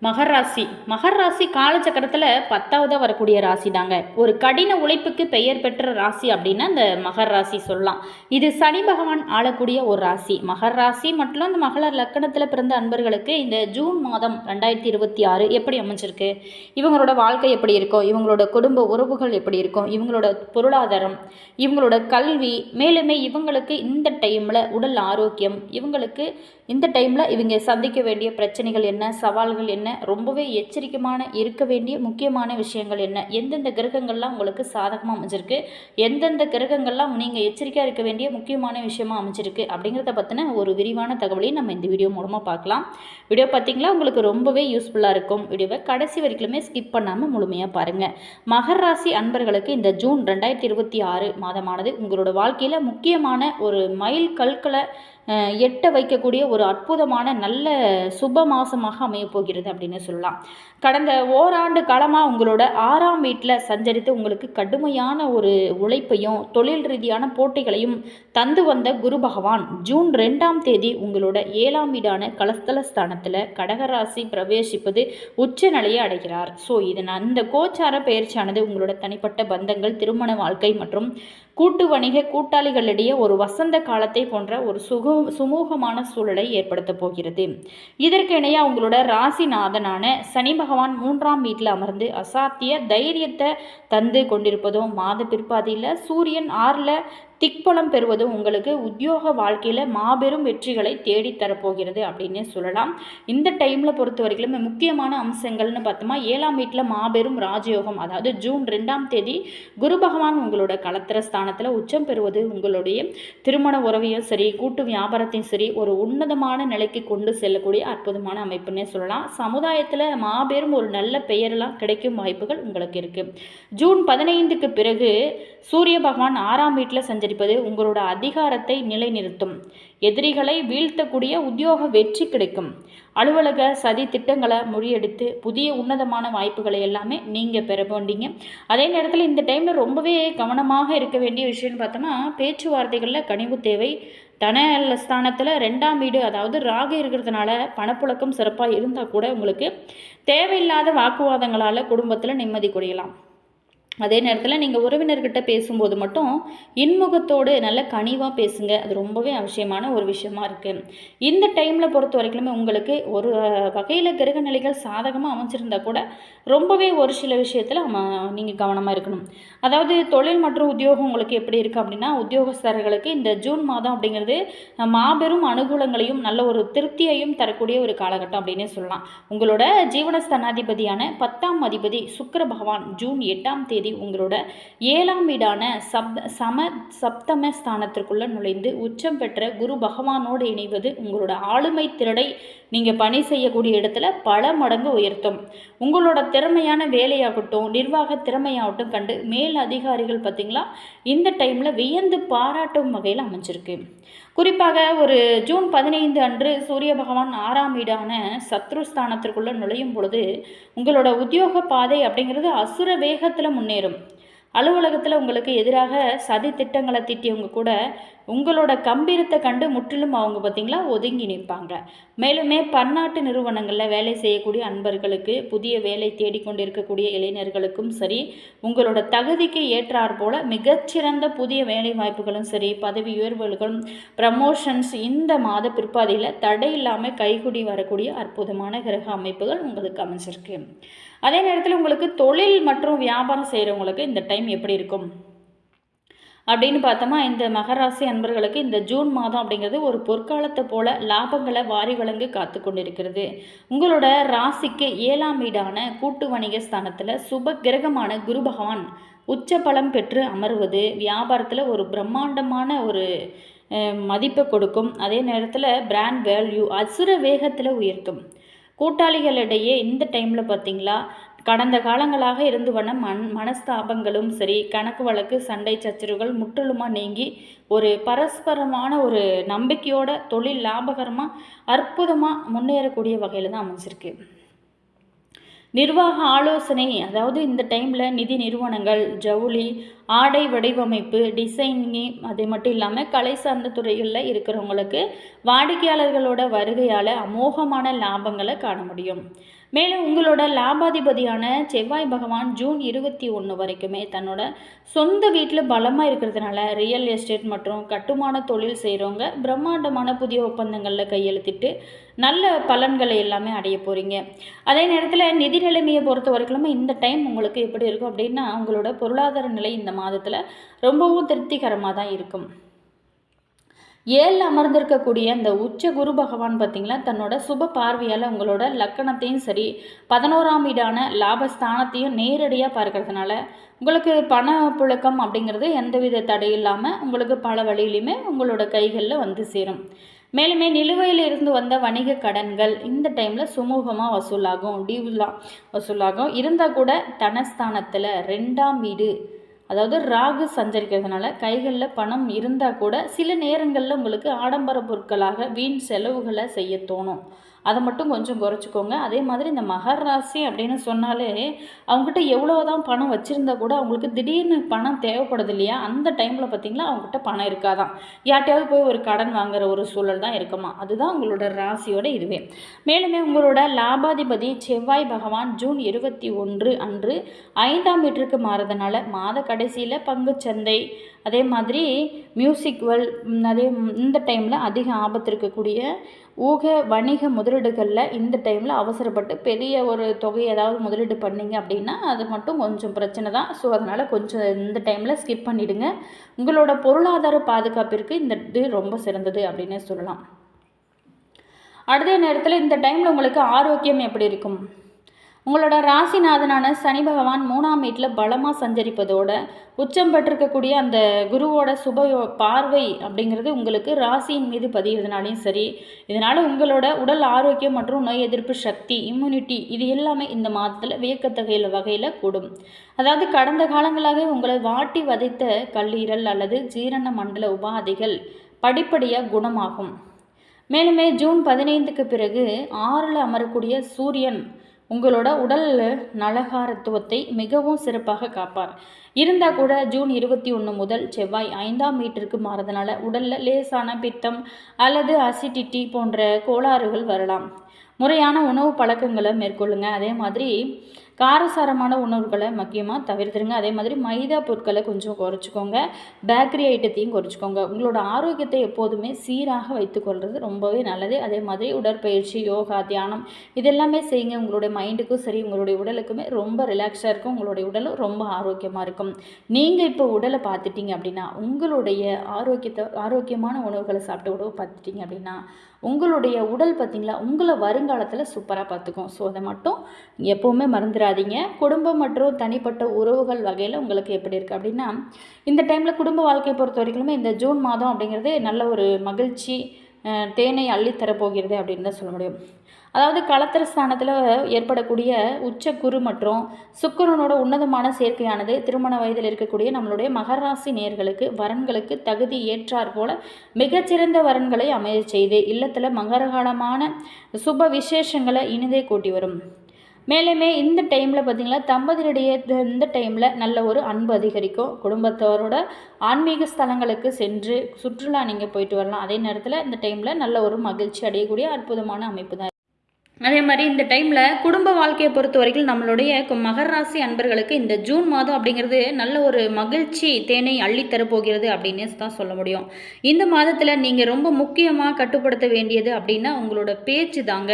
மகர ராசி காலச்சக்கரத்தில் 10ஆவதாக வரக்கூடிய ராசி தாங்க. ஒரு கடின உழைப்புக்கு பெயர் பெற்ற ராசி அப்படின்னா இந்த மகர ராசி சொல்லலாம். இது சனி பகவான் ஆளக்கூடிய ஒரு ராசி. மகர ராசி மற்றும் இந்த மகளர் லக்கணத்தில் பிறந்த அன்பர்களுக்கு இந்த ஜூன் மாதம் 2026 எப்படி அமைஞ்சிருக்கு, இவங்களோட வாழ்க்கை எப்படி இருக்கும், இவங்களோட குடும்ப உறவுகள் எப்படி இருக்கும், இவங்களோட பொருளாதாரம், இவங்களோட கல்வி, மேலுமே இவங்களுக்கு இந்த டைமில் உடல் ஆரோக்கியம், இவங்களுக்கு இந்த டைமில் இவங்க சந்திக்க வேண்டிய பிரச்சனைகள் என்ன, சவால்கள் என்ன, ரொம்பவே எச்சரிக்கையான இருக்க வேண்டிய முக்கியமான விஷயங்கள் என்ன, எந்தெந்த கிரகங்கள்லாம் உங்களுக்கு சாதகமாக அமைஞ்சிருக்கு, எந்தெந்த கிரகங்கள்லாம் நீங்கள் எச்சரிக்கையாக இருக்க வேண்டிய முக்கியமான விஷயமா அமைஞ்சிருக்கு அப்படிங்கிறத பற்றின ஒரு விரிவான தகவலையும் நம்ம இந்த வீடியோ மூலமாக பார்க்கலாம். வீடியோ பார்த்தீங்களா உங்களுக்கு ரொம்பவே யூஸ்ஃபுல்லாக இருக்கும். வீடியோவை கடைசி வரைக்குமே ஸ்கிப் பண்ணாமல் முழுமையாக பாருங்கள். மகர ராசி அன்பர்களுக்கு இந்த ஜூன் 2026 மாதமானது உங்களோட வாழ்க்கையில் முக்கியமான ஒரு மைல் கற்களை எட்ட வைக்கக்கூடிய ஒரு அற்புதமான நல்ல சுப மாதமாக அமையப்போகிறது அப்படின்னு சொல்லலாம். கடந்த ஓராண்டு காலமாக உங்களோட 6ஆம் வீட்டில் சஞ்சரித்து உங்களுக்கு கடுமையான ஒரு உழைப்பையும் தொழில் ரீதியான போட்டிகளையும் தந்து வந்த குரு பகவான் ஜூன் 2ஆம் தேதி உங்களோட 7ஆம் வீடான கலஸ்தல ஸ்தானத்தில் கடகராசி பிரவேசிப்பது உச்ச நிலையை அடைகிறார். ஸோ இந்த கோச்சார பயிற்சியானது உங்களோட தனிப்பட்ட பந்தங்கள், திருமண வாழ்க்கை மற்றும் கூட்டு வணிக கூட்டாளிகளிடையே ஒரு வசந்த காலத்தை போன்ற ஒரு சுமூகமான சூழலை ஏற்படுத்த போகிறது. இதற்கு இணையாக உங்களோட ராசிநாதனான சனி பகவான் 3ஆம் வீட்டில் அமர்ந்து அசாத்திய தைரியத்தை தந்து கொண்டிருப்பதும், மாத பிற்பாதியில் சூரியன் 6ல் திக்பலம் பெறுவதும் உங்களுக்கு உத்தியோக வாழ்க்கையில் மாபெரும் வெற்றிகளை தேடித்தரப்போகிறது அப்படின்னு சொல்லலாம். இந்த டைமில் பொறுத்த வரைக்கும் முக்கியமான அம்சங்கள்னு பார்த்தோமா, 7ஆம் வீட்டில் மாபெரும் ராஜயோகம், அதாவது ஜூன் 2ஆம் தேதி குரு பகவான் உங்களோட களத்திர ஸ்தானத்தில் உச்சம் பெறுவது உங்களுடைய திருமண உறவையும் சரி, கூட்டு வியாபாரத்தையும் சரி ஒரு உன்னதமான நிலைக்கு கொண்டு செல்லக்கூடிய அற்புதமான அமைப்புன்னே சொல்லலாம். சமுதாயத்தில் மாபெரும் ஒரு நல்ல பெயரெல்லாம் கிடைக்கும் வாய்ப்புகள் உங்களுக்கு இருக்குது. ஜூன் 15க்கு பிறகு சூரிய பகவான் 6ஆம் வீட்டில் சஞ்சரிப்பது உங்களோட அதிகாரத்தை நிலைநிறுத்தும், எதிரிகளை வீழ்த்தக்கூடிய உத்தியோக வெற்றி கிடைக்கும், அலுவலக சதி திட்டங்களை முறியடித்து புதிய உன்னதமான வாய்ப்புகளை எல்லாமே நீங்கள் பெற வேண்டிங்க. அதே நேரத்தில் இந்த டைமில் ரொம்பவே கவனமாக இருக்க வேண்டிய விஷயம்னு பார்த்தோம்னா, பேச்சுவார்த்தைகளில் கனிவு தேவை. தன ஸ்தானத்தில் 2ஆம் வீடு, அதாவது ராகு இருக்கிறதுனால பணப்புழக்கம் சிறப்பாக இருந்தால் கூட உங்களுக்கு தேவையில்லாத வாக்குவாதங்களால் குடும்பத்தில் நிம்மதி குறையலாம். அதே நேரத்தில் நீங்கள் உறவினர்கிட்ட பேசும்போது மட்டும் இன்முகத்தோடு நல்ல கனிவாக பேசுங்க. அது ரொம்பவே அவசியமான ஒரு விஷயமா இருக்குது. இந்த டைமில் பொறுத்த வரைக்குமே உங்களுக்கு ஒரு வகையில் கிரக நிலைகள் சாதகமாக அமைச்சிருந்தா கூட ரொம்பவே ஒரு சில விஷயத்தில் நீங்கள் கவனமாக இருக்கணும். அதாவது தொழில் மற்றும் உத்தியோகம் உங்களுக்கு எப்படி இருக்குது அப்படின்னா, உத்தியோகஸ்தர்களுக்கு இந்த ஜூன் மாதம் அப்படிங்கிறது மாபெரும் அனுகூலங்களையும் நல்ல ஒரு திருப்தியையும் தரக்கூடிய ஒரு காலகட்டம் அப்படின்னு சொல்லலாம். உங்களோட ஜீவனஸ்தானாதிபதியான 10ஆம் அதிபதி சுக்கிர பகவான் ஜூன் 8ஆம் தேதி உங்களோட 7ஆம் வீடான சப்தம ஸ்தானத்திற்குள்ள நுழைந்து உச்சம் பெற்ற குரு பகவானோடு இணைவது உங்களோட ஆளுமை திறனை நீங்கள் பணி செய்யக்கூடிய இடத்துல பல மடங்கு உயர்த்தும். உங்களோட திறமையான வேலையாகட்டும், நிர்வாக திறமையாகட்டும் கண்டு மேல் அதிகாரிகள் பார்த்திங்களா இந்த டைமில் வியந்து பாராட்டும் வகையில் அமைஞ்சிருக்கு. குறிப்பாக ஒரு ஜூன் 15 அன்று சூரிய பகவான் 6ஆம் வீடான சத்ருஸ்தானத்திற்குள்ளே நுழையும் பொழுது உங்களோட உத்தியோக பாதை அப்படிங்கிறது அசுர வேகத்தில் முன்னேறும். அலுவலகத்தில் உங்களுக்கு எதிராக சதி திட்டங்களை திட்டியவங்க கூட உங்களோட கம்பீரத்தை கண்டு முற்றிலும் அவங்க பார்த்திங்களா ஒதுங்கி நிற்பாங்க. மேலுமே பன்னாட்டு நிறுவனங்களில் வேலை செய்யக்கூடிய அன்பர்களுக்கு, புதிய வேலை தேடிக்கொண்டிருக்கக்கூடிய இளைஞர்களுக்கும் சரி, உங்களோட தகுதிக்கு ஏற்றாற் போல மிகச்சிறந்த புதிய வேலை வாய்ப்புகளும் சரி, பதவி உயர்வுகளும் ப்ரமோஷன்ஸ் இந்த மாத பிற்பாதையில் தடை இல்லாமல் கைகூடி வரக்கூடிய அற்புதமான கிரக அமைப்புகள் உங்களுக்கு அமைஞ்சிருக்கு. அதே நேரத்தில் உங்களுக்கு தொழில் மற்றும் வியாபாரம் செய்கிறவங்களுக்கு இந்த டைம் எப்படி இருக்கும் அப்படின்னு பார்த்தோமா, இந்த மகராசி அன்பர்களுக்கு இந்த ஜூன் மாதம் அப்படிங்கிறது ஒரு பொற்காலத்தை போல லாபங்களை வாரி வழங்க காத்து கொண்டிருக்கிறது. உங்களோட ராசிக்கு 7ஆம் வீடான கூட்டு வணிக ஸ்தானத்தில் சுப கிரகமான குரு பகவான் உச்ச பலம் பெற்று அமர்வது வியாபாரத்தில் ஒரு பிரம்மாண்டமான ஒரு மதிப்பை கொடுக்கும். அதே நேரத்தில் பிராண்ட் வேல்யூ அசுர வேகத்தில் உயர்த்தும். கூட்டாளிகளிடையே இந்த டைமில் பார்த்திங்களா கடந்த காலங்களாக இருந்து வந்த மனஸ்தாபங்களும் சரி, கணக்கு வழக்கு சண்டை சச்சரவுகள் முற்றிலுமாக நீங்கி ஒரு பரஸ்பரமான ஒரு நம்பிக்கையோட தொழில் லாபகரமாக அற்புதமாக முன்னேறக்கூடிய வகையில் தான் அமைஞ்சிருக்கு. நிர்வாக ஆலோசனை, அதாவது இந்த டைமில் நிதி நிறுவனங்கள், ஜவுளி, ஆடை வடிவமைப்பு, டிசைனிங், அது மட்டும் இல்லாமல் கலை சார்ந்த துறைகளில் இருக்கிறவங்களுக்கு வாடிக்கையாளர்களோட வருகையால் அமோகமான லாபங்களை காண முடியும். மேலும் உங்களோட லாபாதிபதியான செவ்வாய் பகவான் ஜூன் 21 வரைக்குமே தன்னோட சொந்த வீட்டில் பலமாக இருக்கிறதுனால ரியல் எஸ்டேட் மற்றும் கட்டுமான தொழில் செய்கிறவங்க பிரம்மாண்டமான புதிய ஒப்பந்தங்களில் கையெழுத்திட்டு நல்ல பலன்களை எல்லாமே அடைய போகிறீங்க. அதே நேரத்தில் நிதி நிலைமையை பொறுத்த வரைக்குமே இந்த டைம் உங்களுக்கு எப்படி இருக்கும் அப்படின்னா, உங்களோட பொருளாதார நிலை இந்த மாதத்தில் ரொம்பவும் திருப்திகரமாக தான் இருக்கும். 7 அமர்ந்திருக்கக்கூடிய அந்த உச்ச குரு பகவான் பார்த்திங்களா, தன்னோட சுப பார்வையால் உங்களோட லக்கணத்தையும் சரி 11ஆம் வீடான லாபஸ்தானத்தையும் நேரடியாக பார்க்கறதுனால உங்களுக்கு பண புழக்கம் அப்படிங்கிறது எந்தவித தடை இல்லாமல் உங்களுக்கு பல வழியிலையுமே உங்களோட கைகளில் வந்து சேரும். மேலுமே நிலுவையில் இருந்து வந்த வணிக கடன்கள் இந்த டைமில் சுமூகமாக வசூலாகும், டியூலாம் வசூலாகும். இருந்தால் கூட தனஸ்தானத்தில் 2ஆம் வீடு, அதாவது ராகு சஞ்சரிக்கிறதுனால கைகளில் பணம் இருந்தால் கூட சில நேரங்களில் உங்களுக்கு ஆடம்பர பொருட்களாக வீண் செலவுகளை செய்ய தோணும். அதை மட்டும் கொஞ்சம் குறைச்சிக்கோங்க. அதே மாதிரி இந்த மகர ராசி அப்படின்னு சொன்னாலே அவங்ககிட்ட எவ்வளோ தான் பணம் வச்சுருந்தா கூட அவங்களுக்கு திடீர்னு பணம் தேவைப்படுது இல்லையா, அந்த டைமில் பார்த்திங்களா அவங்ககிட்ட பணம் இருக்காதான், யார்ட்டையாவது போய் ஒரு கடன் வாங்குகிற ஒரு சூழல் தான் இருக்குமா. அதுதான் உங்களோட ராசியோட இதுவே. மேலுமே உங்களோட லாபாதிபதி செவ்வாய் பகவான் ஜூன் 21 அன்று 5ஆம் வீட்டிற்கு மாறுறதுனால மாத கடைசியில் பங்குச்சந்தை, அதே மாதிரி மியூசிக் வேர்ல்ட், அதே இந்த டைமில் அதிக ஆபத்து இருக்கக்கூடிய ஊக வணிக முதலீடுகளில் இந்த டைமில் அவசரப்பட்டு பெரிய ஒரு தொகை ஏதாவது முதலீடு பண்ணிங்க அப்படின்னா அது மட்டும் கொஞ்சம் பிரச்சனை தான். ஸோ அதனால் கொஞ்சம் இந்த டைமில் ஸ்கிப் பண்ணிவிடுங்க. உங்களோட பொருளாதார பாதுகாப்பிற்கு இந்த இது ரொம்ப சிறந்தது அப்படின்னு சொல்லலாம். அடுத்த நேரத்தில் இந்த டைமில் உங்களுக்கு ஆரோக்கியம் எப்படி இருக்கும்? உங்களோட ராசிநாதனான சனி பகவான் 3ஆம் வீட்டில் பலமாக சஞ்சரிப்பதோட உச்சம் பெற்றிருக்கக்கூடிய அந்த குருவோட சுப பார்வை அப்படிங்கிறது உங்களுக்கு ராசியின் மீது பதிகிறதுனாலையும் சரி, இதனால் உங்களோட உடல் ஆரோக்கியம் மற்றும் நோய் எதிர்ப்பு சக்தி, இம்யூனிட்டி இது எல்லாமே இந்த மாதத்தில் வியக்கத்தகைய வகையில் கூடும். அதாவது கடந்த காலங்களாக உங்களை வாட்டி வதைத்த கல்லீரல் அல்லது ஜீரண மண்டல உபாதைகள் படிப்படியாக குணமாகும். மேலுமே ஜூன் 15க்கு பிறகு 6ல் அமரக்கூடிய சூரியன் உங்களோட உடல் நலகாரத்துவத்தை மிகவும் சிறப்பாக காப்பார். இருந்தால் கூட ஜூன் 21 முதல் செவ்வாய் 5ஆம் வீட்டிற்கு மாறதுனால உடலில் லேசான பித்தம் அல்லது அசிடிட்டி போன்ற கோளாறுகள் வரலாம். முறையான உணவு பழக்கங்களை மேற்கொள்ளுங்கள். அதே மாதிரி காரசாரமான உணவுகளை முக்கியமாக தவிர்த்துருங்க. அதே மாதிரி மைதா பொருட்களை கொஞ்சம் குறைச்சிக்கோங்க, பேக்கரி ஐட்டத்தையும் குறைச்சிக்கோங்க. உங்களோட ஆரோக்கியத்தை எப்போதுமே சீராக வைத்துக்கொள்வது ரொம்பவே நல்லது. அதே மாதிரி உடற்பயிற்சி, யோகா, தியானம் இதெல்லாமே செய்யுங்க. உங்களுடைய மைண்டுக்கும் சரி உங்களுடைய உடலுக்குமே ரொம்ப ரிலாக்ஸாக இருக்கும், உங்களுடைய உடலும் ரொம்ப ஆரோக்கியமாக இருக்கும். நீங்கள் இப்போ உடலை பார்த்துட்டிங்க அப்படின்னா, உங்களுடைய ஆரோக்கியமான உணவுகளை சாப்பிட்டு உணவு பார்த்துட்டிங்க அப்படின்னா உங்களுடைய உடல் பார்த்திங்களா உங்களை வருங்காலத்தில் சூப்பராக பார்த்துக்கும். ஸோ அதை மட்டும் எப்போவுமே மறந்துடாதீங்க. குடும்பம் மற்றும் தனிப்பட்ட உறவுகள் வகையில் உங்களுக்கு எப்படி இருக்குது அப்படின்னா, இந்த டைமில் குடும்ப வாழ்க்கையை பொறுத்த வரைக்குமே இந்த ஜூன் மாதம் அப்படிங்கிறது நல்ல ஒரு மகிழ்ச்சி தேனை அள்ளித்தரப்போகிறது அப்படின்னு தான் சொல்ல முடியும். அதாவது களத்திர ஸ்தானத்தில் ஏற்படக்கூடிய உச்ச குரு மற்றும் சுக்கிரனோட உன்னதமான சேர்க்கையானது திருமண வயதில் இருக்கக்கூடிய நம்மளுடைய மகர ராசி நேயர்களுக்கு வரன்களுக்கு தகுதி ஏற்றார் போல மிகச்சிறந்த வரன்களை அமைய செய்து இல்லத்தில் மகரகாலமான சுப விசேஷங்களை இனிதே கூட்டி வரும். மேலுமே இந்த டைமில் பார்த்திங்களா தம்பதியிடையே இந்த டைமில் நல்ல ஒரு அன்பு அதிகரிக்கும். குடும்பத்தோரோட ஆன்மீக ஸ்தலங்களுக்கு சென்று சுற்றுலா நீங்கள் போயிட்டு வரலாம். அதே நேரத்தில் இந்த டைமில் நல்ல ஒரு மகிழ்ச்சி அடையக்கூடிய அற்புதமான அமைப்பு தான். அதே மாதிரி இந்த டைமில் குடும்ப வாழ்க்கையை பொறுத்த வரைக்கும் நம்மளுடைய மகர ராசி அன்பர்களுக்கு இந்த ஜூன் மாதம் அப்படிங்கிறது நல்ல ஒரு மகிழ்ச்சி தேனை அள்ளித்தரப்போகிறது அப்படின்னு தான் சொல்ல முடியும். இந்த மாதத்தில் நீங்கள் ரொம்ப முக்கியமாக கட்டுப்படுத்த வேண்டியது அப்படின்னா உங்களோட பேச்சு தாங்க.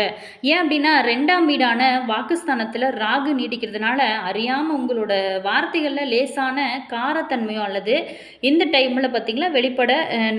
ஏன் அப்படின்னா 2ஆம் வீடான வாக்குஸ்தானத்தில் ராகு நீடிக்கிறதுனால அறியாமல் உங்களோட வார்த்தைகளில் லேசான காரத்தன்மையோ அல்லது இந்த டைமில் பார்த்திங்களா வெளிப்பட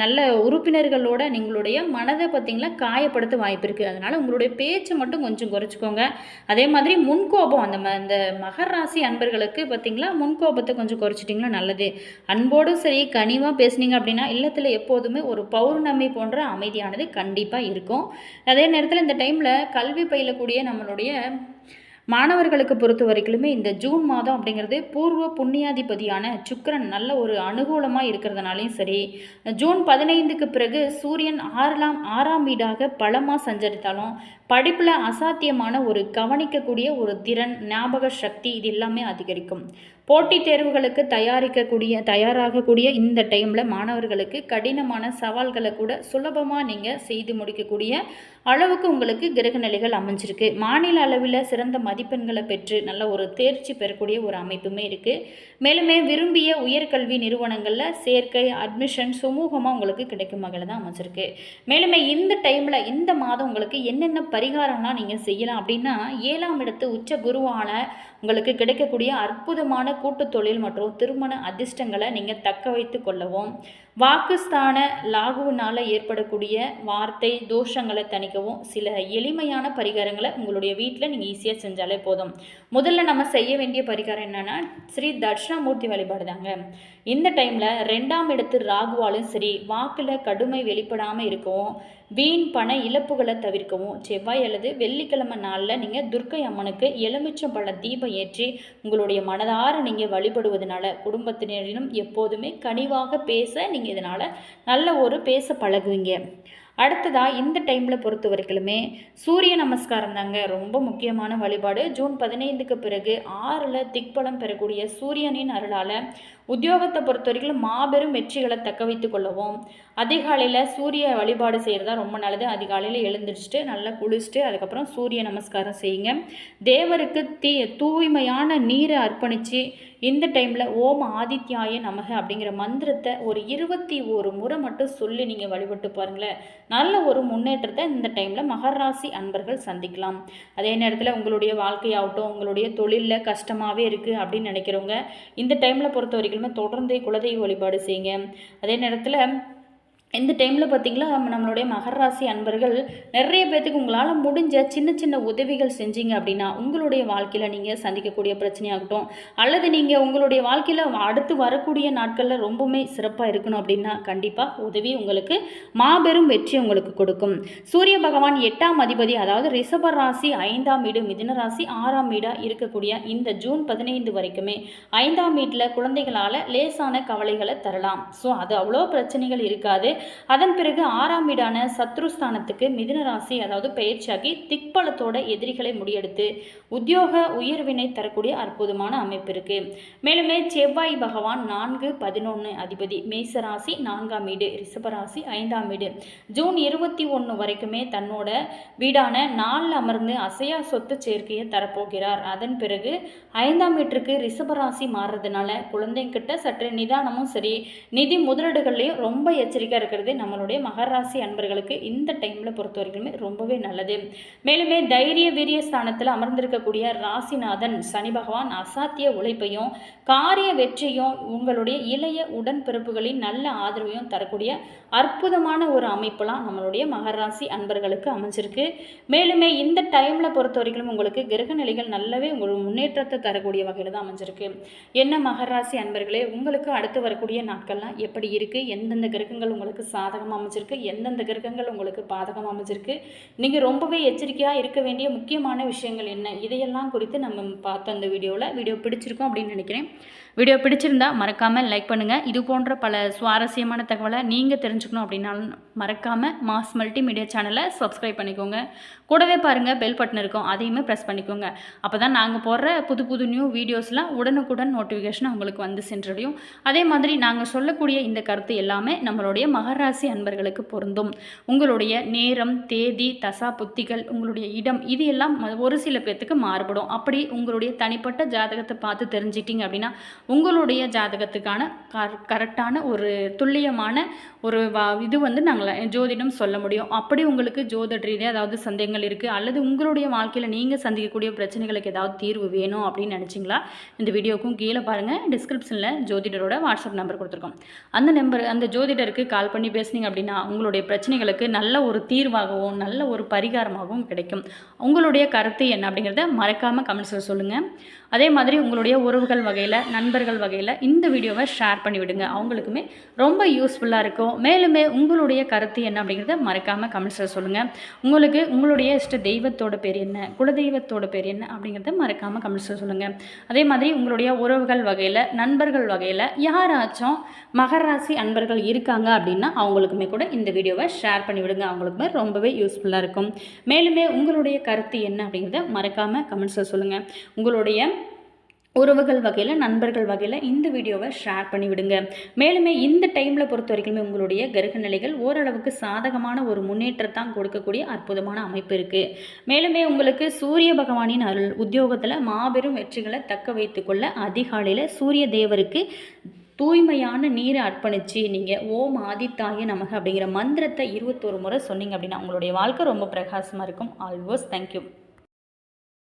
நல்ல உறுப்பினர்களோட நீங்களுடைய மனதை பார்த்திங்களா காயப்படுத்த வாய்ப்பு இருக்குது. அதனால் உங்களுடைய பேச்சு மட்டும் கொஞ்சம் குறைச்சிக்கோங்க. அதே மாதிரி முன்கோபம் அந்த மகர ராசி அன்பர்களுக்கு பார்த்திங்களா முன்கோபத்தை கொஞ்சம் குறைச்சிட்டிங்களா நல்லது. அன்போடும் சரி கனிவாக பேசுனீங்க அப்படின்னா இல்லத்தில் எப்போதுமே ஒரு பௌர்ணமி போன்ற அமைதியானது கண்டிப்பாக இருக்கும். அதே நேரத்தில் இந்த டைமில் கல்வி பயிலக்கூடிய நம்மளுடைய மாணவர்களுக்கு பொறுத்த வரைக்குமே இந்த ஜூன் மாதம் அப்படிங்கிறது பூர்வ புண்ணியாதிபதியான சுக்கிரன் நல்ல ஒரு அனுகூலமாக இருக்கிறதுனாலையும் சரி, ஜூன் 15க்கு பிறகு சூரியன் 6ஆம் வீடாக பலமாக சஞ்சரித்தாலும் படிப்பில் அசாத்தியமான ஒரு கவனிக்கக்கூடிய ஒரு திறன், ஞாபக சக்தி இது எல்லாமே அதிகரிக்கும். போட்டித் தேர்வுகளுக்கு தயாராகக்கூடிய இந்த டைமில் மாணவர்களுக்கு கடினமான சவால்களை கூட சுலபமாக நீங்கள் செய்து முடிக்கக்கூடிய அளவுக்கு உங்களுக்கு கிரக நிலைகள் அமைஞ்சிருக்கு. மாநில அளவில் சிறந்த மதிப்பெண்களை பெற்று நல்ல ஒரு தேர்ச்சி பெறக்கூடிய ஒரு அமைப்புமே இருக்குது. மேலுமே விரும்பிய உயர்கல்வி நிறுவனங்களில் சேர்க்கை அட்மிஷன் சுமூகமாக உங்களுக்கு கிடைக்கும் வகையில் தான் அமைஞ்சிருக்கு. மேலுமே இந்த டைமில் இந்த மாதம் உங்களுக்கு என்னென்ன பரிகாரம்லாம் நீங்கள் செய்யலாம் அப்படின்னா, 7ஆம் இடத்து உச்ச குருவான உங்களுக்கு கிடைக்கக்கூடிய அற்புதமான கூட்டு தொழில் மற்றும் திருமண அதிர்ஷ்டங்களை நீங்கள் தக்க வைத்து கொள்ளவும், வாக்குஸ்தான லாகுவினால் ஏற்படக்கூடிய வார்த்தை தோஷங்களை தணிக்கவும் சில எளிமையான பரிகாரங்களை உங்களுடைய வீட்டில் நீங்கள் ஈஸியாக செஞ்சாலே போதும். முதல்ல நம்ம செய்ய வேண்டிய பரிகாரம் என்னென்னா, ஸ்ரீ தட்சிணாமூர்த்தி வழிபாடு தாங்க. இந்த டைமில் 2ஆம் இடத்து ராகுவாலும் சரி, வாக்கில் கடுமை வெளிப்படாமல் இருக்கவும், வீண் பண இழப்புகளை தவிர்க்கவும், செவ்வாய் அல்லது வெள்ளிக்கிழமை நாளில் நீங்கள் துர்க்கை அம்மனுக்கு எலுமிச்சம்பழ தீபம் ஏற்றி உங்களுடைய மனதார நீங்கள் வழிபடுவதனால குடும்பத்தினரிடம் எப்போதுமே கனிவாக பேச நீங்கள் இதனால் நல்ல ஒரு பேச பழகுவீங்க. அடுத்ததாக இந்த டைமில் பொறுத்த வரைக்குமே சூரிய நமஸ்காரம் தாங்க ரொம்ப முக்கியமான வழிபாடு. ஜூன் 15க்கு பிறகு 6ல் திக்பலம் பெறக்கூடிய சூரியனின் அருளால் உத்தியோகத்தை பொறுத்த வரைக்கும் மாபெரும் வெற்றிகளை தக்க வைத்து கொள்ளவும், அதிகாலையில் சூரிய வழிபாடு செய்கிறதா ரொம்ப நல்லது. அதிகாலையில் எழுந்திரிச்சிட்டு நல்லா குளிச்சுட்டு அதுக்கப்புறம் சூரிய நமஸ்காரம் செய்யுங்க. தேவருக்கு தூய்மையான நீரை அர்ப்பணித்து இந்த டைமில் ஓம் ஆதித்யாய நமக அப்படிங்கிற மந்திரத்தை ஒரு 21 முறை மட்டும் சொல்லி நீங்கள் வழிபட்டு பாருங்களேன். நல்ல ஒரு முன்னேற்றத்தை இந்த டைமில் மகர ராசி அன்பர்கள் சந்திக்கலாம். அதே நேரத்தில் உங்களுடைய வாழ்க்கையாகட்டும், உங்களுடைய தொழிலில் கஷ்டமாகவே இருக்குது அப்படின்னு நினைக்கிறவங்க இந்த டைமில் பொறுத்த வரைக்குமே தொடர்ந்து குலதெய்வ வழிபாடு செய்யுங்க. அதே நேரத்தில் இந்த டைமில் பார்த்திங்களா, நம்மளுடைய மகர ராசி அன்பர்கள் நிறைய பேர்த்துக்கு உங்களால் முடிஞ்ச சின்ன சின்ன உதவிகள் செஞ்சீங்க அப்படின்னா உங்களுடைய வாழ்க்கையில் நீங்கள் சந்திக்கக்கூடிய பிரச்சனையாகட்டும், அல்லது நீங்கள் உங்களுடைய வாழ்க்கையில் அடுத்து வரக்கூடிய நாட்களில் ரொம்பவுமே சிறப்பாக இருக்கணும் அப்படின்னா கண்டிப்பாக உதவி உங்களுக்கு மாபெரும் வெற்றி உங்களுக்கு கொடுக்கும். சூரிய பகவான் 8ஆம் அதிபதி, அதாவது ரிஷப ராசி 5ஆம் வீடு, மிதுன ராசி 6ஆம் வீடாக இருக்கக்கூடிய இந்த ஜூன் 15 வரைக்குமே 5ஆம் வீட்டில் குழந்தைகளால் லேசான கவலைகளை தரலாம். ஸோ அது அவ்வளோ பிரச்சனைகள் இருக்காது. அதன் பிறகு 6ஆம் வீடான சத்ருஸ்தானத்துக்கு மிதுன ராசி அதாவது பயிற்சியாகி திக்பலத்தோட எதிரிகளை முறியெடுத்து உத்தியோக உயர்வினை தரக்கூடிய அற்புதமான அமைப்பு இருக்கு. மேலுமே செவ்வாய் பகவான் 4-11 அதிபதி, மேச ராசி 4ஆம் வீடு, ரிஷபராசி 5ஆம் வீடு, ஜூன் 21 வரைக்குமே தன்னோட வீடான 4 அமர்ந்து அசையா சொத்து சேர்க்கையை தரப்போகிறார். அதன் பிறகு 5ஆம் வீட்டிற்கு ரிஷபராசி மாறுறதுனால குழந்தைங்கிட்ட சற்று நிதானமும் சரி, நிதி முதலீடுகள்லையும் ரொம்ப எச்சரிக்கையாக இருக்கிறது நம்மளுடைய மகர ராசி அன்பர்களுக்கு இந்த டைமில் பொறுத்த வரைக்குமே ரொம்பவே நல்லது. மேலுமே தைரிய வீரிய ஸ்தானத்தில் அமர்ந்திருக்கக்கூடிய ராசிநாதன் சனி பகவான் அசாத்திய உழைப்பையும் காரிய வெற்றியும் உங்களுடைய இளைய உடன்பிறப்புகளின் நல்ல ஆதரவையும் தரக்கூடிய அற்புதமான ஒரு அமைப்பெல்லாம் நம்மளுடைய மகர ராசி அன்பர்களுக்கு அமைஞ்சிருக்கு. மேலுமே இந்த டைமில் பொறுத்த வரைக்கும் உங்களுக்கு கிரக நிலைகள் நல்லாவே உங்களுக்கு முன்னேற்றத்தை தரக்கூடிய வகையில் தான் அமைஞ்சிருக்கு. என்ன மகர ராசி அன்பர்களே, உங்களுக்கு அடுத்து வரக்கூடிய நாட்கள்லாம் எப்படி இருக்குது, எந்தெந்த கிரகங்கள் உங்களுக்கு சாதகமாக அமைச்சிருக்கு, எந்தெந்த கிரகங்கள் உங்களுக்கு பாதகமாக அமைச்சிருக்கு, நீங்கள் ரொம்பவே எச்சரிக்கையாக இருக்க வேண்டிய முக்கியமான விஷயங்கள் என்ன, இதையெல்லாம் குறித்து நம்ம பார்த்த அந்த வீடியோ பிடிச்சிருக்கோம் அப்படின்னு நினைக்கிறேன். வீடியோ பிடிச்சிருந்தா மறக்காமல் லைக் பண்ணுங்கள். இது போன்ற பல சுவாரஸ்யமான தகவலை நீங்கள் தெரிஞ்சுக்கணும் அப்படின்னாலும் மறக்காமல் மாஸ் மல்டிமீடியா சேனலை சப்ஸ்கிரைப் பண்ணிக்கோங்க. கூடவே பாருங்கள் பெல் பட்டன் இருக்கும், அதையுமே ப்ரெஸ் பண்ணிக்கோங்க. அப்போ தான் நாங்கள் போடுற புது நியூ வீடியோஸ்லாம் உடனுக்குடன் நோட்டிஃபிகேஷன் உங்களுக்கு வந்து சென்றடையும். அதே மாதிரி நாங்கள் சொல்லக்கூடிய இந்த கருத்து எல்லாமே நம்மளுடைய மகர ராசி அன்பர்களுக்கு பொருந்தும். உங்களுடைய நேரம், தேதி, தசா புத்திகள், உங்களுடைய இடம், இது எல்லாம் ஒரு சில பேர்த்துக்கு மாறுபடும். அப்படி உங்களுடைய தனிப்பட்ட ஜாதகத்தை பார்த்து தெரிஞ்சிட்டிங்க அப்படின்னா உங்களுடைய ஜாதகத்துக்கான கரெக்டான ஒரு துல்லியமான ஒரு இது நாங்கள் ஜோதிடம் சொல்ல முடியும். அப்படி உங்களுக்கு ஜோதிட ரீதியாக ஏதாவது சந்தேகங்கள் இருக்குது, அல்லது உங்களுடைய வாழ்க்கையில் நீங்கள் சந்திக்கக்கூடிய பிரச்சனைகளுக்கு ஏதாவது தீர்வு வேணும் அப்படின்னு நினச்சிங்களா, இந்த வீடியோக்கும் கீழே பாருங்கள், டிஸ்கிரிப்ஷனில் ஜோதிடரோட வாட்ஸ்அப் நம்பர் கொடுத்துருக்கோம். அந்த ஜோதிடருக்கு கால் பண்ணி பேசுனீங்க அப்படின்னா உங்களுடைய பிரச்சனைகளுக்கு நல்ல ஒரு தீர்வாகவும் நல்ல ஒரு பரிகாரமாகவும் கிடைக்கும். உங்களுடைய கருத்து என்ன அப்படிங்கிறத மறக்காமல் கமெண்ட்ஸில் சொல்லுங்கள். அதே மாதிரி உங்களுடைய உறவுகள் வகையில், நண்பர்கள் வகையில் இந்த வீடியோவை ஷேர் பண்ணி விடுங்க, அவங்களுக்குமே ரொம்ப யூஸ்ஃபுல்லாக இருக்கும். மேலுமே உங்களுடைய கருத்து என்ன அப்படிங்கிறத மறக்காமல் கமெண்ட்ஸில் சொல்லுங்கள். உங்களுடைய இஷ்ட தெய்வத்தோட பேர் என்ன, குலதெய்வத்தோட பேர் என்ன அப்படிங்கிறத மறக்காமல் கமெண்ட்ஸில் சொல்லுங்கள். அதே மாதிரி உங்களுடைய உறவுகள் வகையில், நண்பர்கள் வகையில் யாராச்சும் மகர ராசி அன்பர்கள் இருக்காங்க அப்படின்னா அவங்களுக்குமே கூட இந்த வீடியோவை ஷேர் பண்ணி விடுங்க, அவங்களுக்குமே ரொம்பவே யூஸ்ஃபுல்லாக இருக்கும். மேலுமே உங்களுடைய கருத்து என்ன அப்படிங்கிறத மறக்காமல் கமெண்ட்ஸில் சொல்லுங்கள். உங்களுடைய உறவுகள் வகையில், நண்பர்கள் வகையில் இந்த வீடியோவை ஷேர் பண்ணி விடுங்க. மேலுமே இந்த டைமில் பொறுத்த வரைக்குமே உங்களுடைய கிரக நிலைகள் ஓரளவுக்கு சாதகமான ஒரு முன்னேற்றத்தான் கொடுக்கக்கூடிய அற்புதமான அமைப்பு இருக்குது. மேலுமே உங்களுக்கு சூரிய பகவானின் அருள், உத்தியோகத்தில் மாபெரும் வெற்றிகளை தக்க வைத்துக்கொள்ள அதிகாலையில் சூரிய தேவருக்கு தூய்மையான நீரை அர்ப்பணித்து நீங்கள் ஓம் ஆதித்தாய நமக அப்படிங்கிற மந்திரத்தை 21 முறை சொன்னீங்க அப்படின்னா உங்களுடைய வாழ்க்கை ரொம்ப பிரகாசமாக இருக்கும். Always thank you.